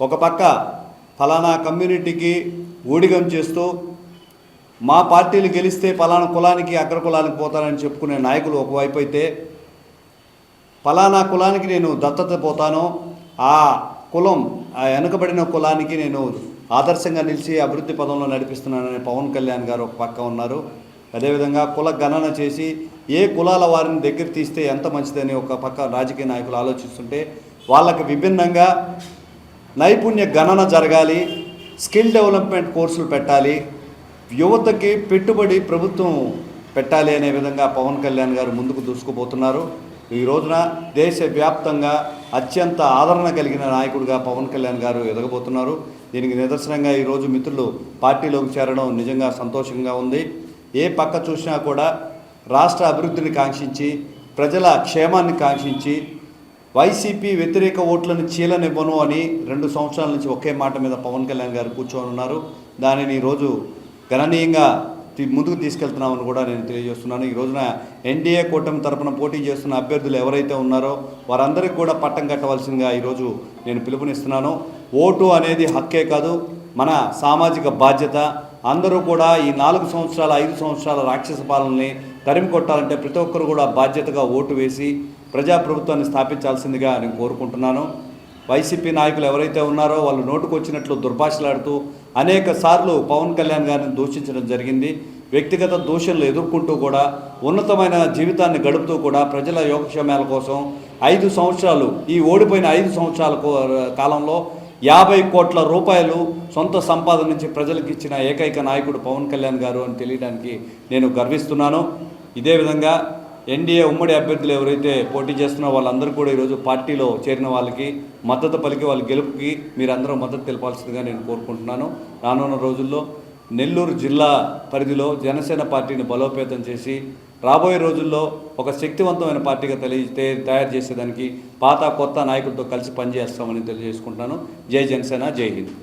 ఒక పక్క ఫలానా కమ్యూనిటీకి ఊడిగం చేస్తూ మా పార్టీలు గెలిస్తే ఫలానా కులానికి అగ్ర కులానికి పోతానని చెప్పుకునే నాయకులు ఒకవైపు అయితే, ఫలానా కులానికి నేను దత్తత పోతాను, ఆ కులం ఆ వెనుకబడిన కులానికి నేను ఆదర్శంగా నిలిచి అభివృద్ధి పదంలో నడిపిస్తున్నానని పవన్ కళ్యాణ్ గారు ఒక పక్క ఉన్నారు. అదేవిధంగా కుల గణన చేసి ఏ కులాల వారిని దగ్గర తీస్తే ఎంత మంచిదని ఒక పక్క రాజకీయ నాయకులు ఆలోచిస్తుంటే, వాళ్ళకి విభిన్నంగా నైపుణ్య గణన జరగాలి, స్కిల్ డెవలప్మెంట్ కోర్సులు పెట్టాలి, యువతకి పెట్టుబడి ప్రభుత్వం పెట్టాలి అనే విధంగా పవన్ కళ్యాణ్ గారు ముందుకు దూసుకుపోతున్నారు. ఈ రోజున దేశవ్యాప్తంగా అత్యంత ఆదరణ కలిగిన నాయకుడిగా పవన్ కళ్యాణ్ గారు ఎదగబోతున్నారు. దీనికి నిదర్శనంగా ఈరోజు మిత్రులు పార్టీలోకి చేరడం నిజంగా సంతోషంగా ఉంది. ఏ పక్క చూసినా కూడా రాష్ట్ర అభివృద్ధిని కాంక్షించి, ప్రజల క్షేమాన్ని కాంక్షించి, వైసీపీ వ్యతిరేక ఓట్లను చీలనివ్వను అని 2 సంవత్సరాల నుంచి ఒకే మాట మీద పవన్ కళ్యాణ్ గారు కూర్చొని ఉన్నారు. దానిని ఈరోజు గణనీయంగా ముందుకు తీసుకెళ్తున్నామని కూడా నేను తెలియజేస్తున్నాను. ఈ రోజున ఎన్డీఏ కూటమి తరపున పోటీ చేస్తున్న అభ్యర్థులు ఎవరైతే ఉన్నారో వారందరికీ కూడా పట్టం కట్టవలసిందిగా ఈరోజు నేను పిలుపునిస్తున్నాను. ఓటు అనేది హక్కే కాదు, మన సామాజిక బాధ్యత. అందరూ కూడా ఈ 4 సంవత్సరాల 5 సంవత్సరాల రాక్షస పాలనని తరిమి కొట్టాలంటే ప్రతి ఒక్కరు కూడా బాధ్యతగా ఓటు వేసి ప్రజాప్రభుత్వాన్ని స్థాపించాల్సిందిగా నేను కోరుకుంటున్నాను. వైసీపీ నాయకులు ఎవరైతే ఉన్నారో వాళ్ళు నోటుకొచ్చినట్లు దుర్భాషలాడుతూ అనేక సార్లు పవన్ కళ్యాణ్ గారిని దూషించడం జరిగింది. వ్యక్తిగత దూషణలు ఎదుర్కొంటూ కూడా ఉన్నతమైన జీవితాన్ని గడుపుతూ కూడా ప్రజల యోగక్షేమాల కోసం 5 సంవత్సరాలు, ఈ ఓడిపోయిన 5 సంవత్సరాల కాలంలో 50 కోట్ల రూపాయలు సొంత సంపాదన నుంచి ప్రజలకు ఇచ్చిన ఏకైక నాయకుడు పవన్ కళ్యాణ్ గారు అని తెలియడానికి నేను గర్విస్తున్నాను. ఇదే విధంగా ఎన్డీఏ ఉమ్మడి అభ్యర్థులు ఎవరైతే పోటీ చేస్తున్నారో వాళ్ళందరూ కూడా ఈరోజు పార్టీలో చేరిన వాళ్ళకి మద్దతు పలికి వాళ్ళ గెలుపుకి మీరందరూ మద్దతు తెలపాల్సిందిగా నేను కోరుకుంటున్నాను. రానున్న రోజుల్లో నెల్లూరు జిల్లా పరిధిలో జనసేన పార్టీని బలోపేతం చేసి రాబోయే రోజుల్లో ఒక శక్తివంతమైన పార్టీగా తయారు చేసేదానికి పాత కొత్త నాయకులతో కలిసి పనిచేస్తామని తెలియజేసుకుంటున్నాను. జై జనసేన, జై హింద్.